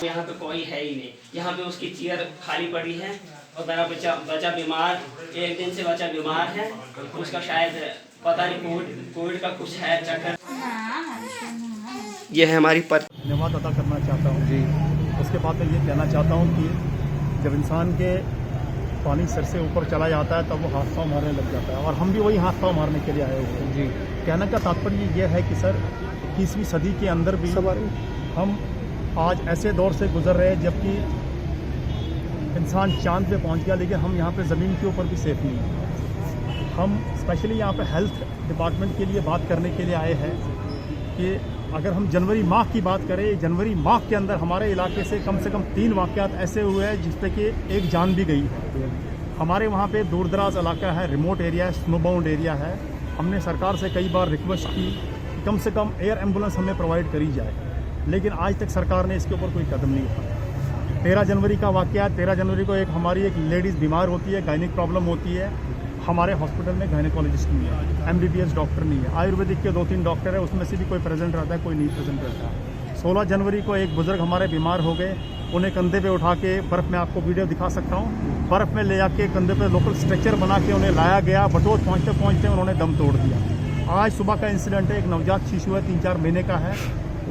यहाँ पे कोई है ही नहीं, यहाँ पे उसकी चेयर खाली पड़ी है और मेरा बच्चा बीमार, एक दिन से बच्चा बीमार है, उसका शायद पता नहीं कोविड का कुछ है चक्कर। ये है हमारी धन्यवाद अदा करना चाहता हूँ जी। उसके बाद मैं ये कहना चाहता हूँ कि जब इंसान के पानी सर से ऊपर चला जाता है तब वो हाथ पाँव मारने लग जाता है, और हम भी वही हाथ पाँव मारने के लिए आए हुए हैं जी। कहने का तात्पर्य ये है कि सर 21वीं सदी के अंदर भी हम आज ऐसे दौर से गुजर रहे हैं जबकि इंसान चांद पे पहुंच गया, लेकिन हम यहाँ पे ज़मीन के ऊपर भी सेफ नहीं हैं। हम स्पेशली यहाँ पे हेल्थ डिपार्टमेंट के लिए बात करने के लिए आए हैं कि अगर हम जनवरी माह की बात करें, जनवरी माह के अंदर हमारे इलाके से कम 3 वाक़यात ऐसे हुए हैं जिस पे कि एक जान भी गई है। हमारे वहाँ पे दूर दराज इलाका है, रिमोट एरिया है, स्नो बाउंड एरिया है। हमने सरकार से कई बार रिक्वेस्ट की कि कम से कम एयर एम्बुलेंस हमें प्रोवाइड करी जाए, लेकिन आज तक सरकार ने इसके ऊपर कोई कदम नहीं उठाया। 13 जनवरी का वाक़या, 13 जनवरी को हमारी एक लेडीज़ बीमार होती है, गायनिक प्रॉब्लम होती है। हमारे हॉस्पिटल में गायनेकोलॉजिस्ट नहीं है, MBBS डॉक्टर नहीं है, आयुर्वेदिक के 2-3 डॉक्टर है, उसमें से भी कोई प्रेजेंट रहता है, कोई नहीं प्रेजेंट रहता। 16 जनवरी को एक बुजुर्ग हमारे बीमार हो गए, उन्हें कंधे पे उठा के बर्फ़ में आपको वीडियो दिखा सकता हूँ, बर्फ़ में ले जाके कंधे पे लोकल स्ट्रक्चर बना के उन्हें लाया गया। बटोत पहुँचते उन्होंने दम तोड़ दिया। आज सुबह का इंसिडेंट है, एक नवजात शिशु है, 3-4 महीने का है,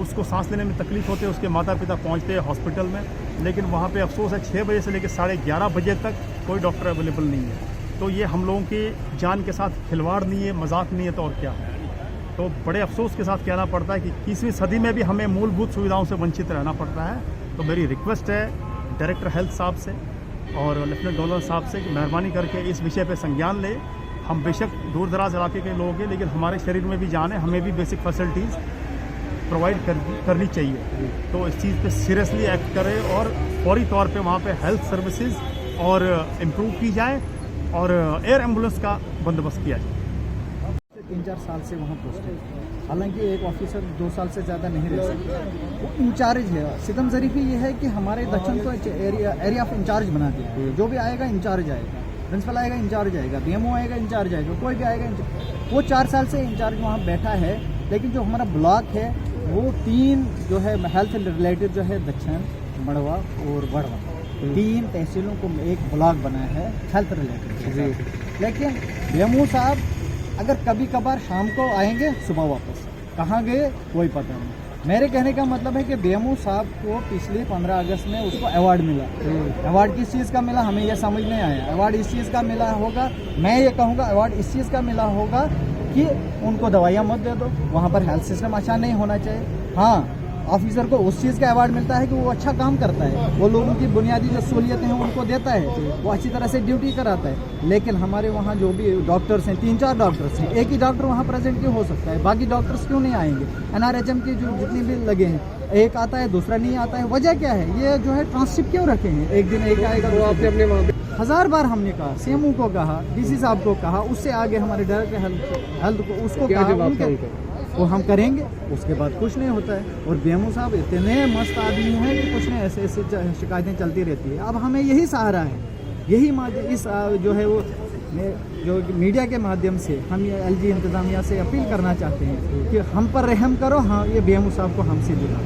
उसको सांस लेने में तकलीफ होती है, उसके माता पिता पहुंचते हैं हॉस्पिटल में, लेकिन वहां पे अफसोस है 6 बजे से लेकर 11:30 बजे तक कोई डॉक्टर अवेलेबल नहीं है। तो ये हम लोगों की जान के साथ खिलवाड़ नहीं है, मजाक नहीं है, तो और क्या है। तो बड़े अफसोस के साथ कहना पड़ता है कि 21वीं सदी में भी हमें मूलभूत सुविधाओं से वंचित रहना पड़ता है। तो मेरी रिक्वेस्ट है डायरेक्टर हेल्थ साहब से और लेफ्टिनेंट गवर्नर साहब से कि मेहरबानी करके इस विषय पर संज्ञान ले। हम बेशक दूर दराज इलाके के लोग हैं, लेकिन हमारे शरीर में भी जान है, हमें भी बेसिक फैसिलिटीज़ प्रोवाइड करनी चाहिए। तो इस चीज़ पे सीरियसली एक्ट करें और फौरी तौर पे वहाँ पे हेल्थ सर्विसेज और इम्प्रूव की जाए और एयर एम्बुलेंस का बंदोबस्त किया जाए। 3-4 साल से वहाँ पोस्ट है, हालांकि एक ऑफिसर 2 साल से ज़्यादा नहीं रह सकता, वो इंचार्ज है। सितम ज़रीफी ये है कि हमारे दक्षिण को एरिया ऑफ इंचार्ज बना दिया। जो भी आएगा इंचार्ज आएगा, प्रिंसिपल आएगा इंचार्ज आएगा, BMO आएगा इंचार्ज आएगा, कोई भी आएगा इंचार्ज। वो 4 साल से इंचार्ज वहाँ बैठा है, लेकिन जो हमारा ब्लॉक है वो 3 जो है हेल्थ रिलेटेड जो है दक्षिण, मड़वा और वड़वा, 3 तहसीलों को एक ब्लॉक बनाया है हेल्थ रिलेटेड। लेकिन BMO साहब अगर कभी कभार शाम को आएंगे, सुबह वापस कहाँ गए कोई पता नहीं। मेरे कहने का मतलब है कि BMO साहब को पिछले 15 अगस्त में उसको अवार्ड मिला। अवार्ड किस चीज़ का मिला हमें यह समझ नहीं आया। अवार्ड इस चीज़ का मिला होगा, मैं ये कहूँगा अवार्ड इस चीज़ का मिला होगा कि उनको दवाइयाँ मत दे दो, वहाँ पर हेल्थ सिस्टम अच्छा नहीं होना चाहिए। हाँ, ऑफिसर को उस चीज़ का अवार्ड मिलता है कि वो अच्छा काम करता है, वो लोगों की बुनियादी जो सहूलियतें हैं उनको देता है, वो अच्छी तरह से ड्यूटी कराता है। लेकिन हमारे वहाँ जो भी डॉक्टर्स हैं, 3-4 डॉक्टर्स हैं, एक ही डॉक्टर वहाँ प्रेजेंट क्यों हो सकता है? बाकी डॉक्टर्स क्यों नहीं आएंगे? NRHM की जो जितनी भी लगे हैं, एक आता है दूसरा नहीं आता है, वजह क्या है? ये जो है ट्रांसशिप क्यों रखे हैं? एक दिन एक आएगा, वो आपने अपने वहाँ 1000 बार हमने कहा, CMO को कहा, DC साहब को कहा, उससे आगे हमारे डायरेक्टर हेल्थ को उसको कहा, वो हम करेंगे, उसके बाद कुछ नहीं होता है। और BMO साहब इतने मस्त आदमी हैं कि कुछ नहीं, ऐसे शिकायतें चलती रहती है। अब हमें यही सहारा है, यही इस जो है वो जो मीडिया के माध्यम से हम ये LG इंतज़ामिया से अपील करना चाहते हैं कि हम पर रहम करो। हाँ, ये BMO साहब को हमसे जुड़ा।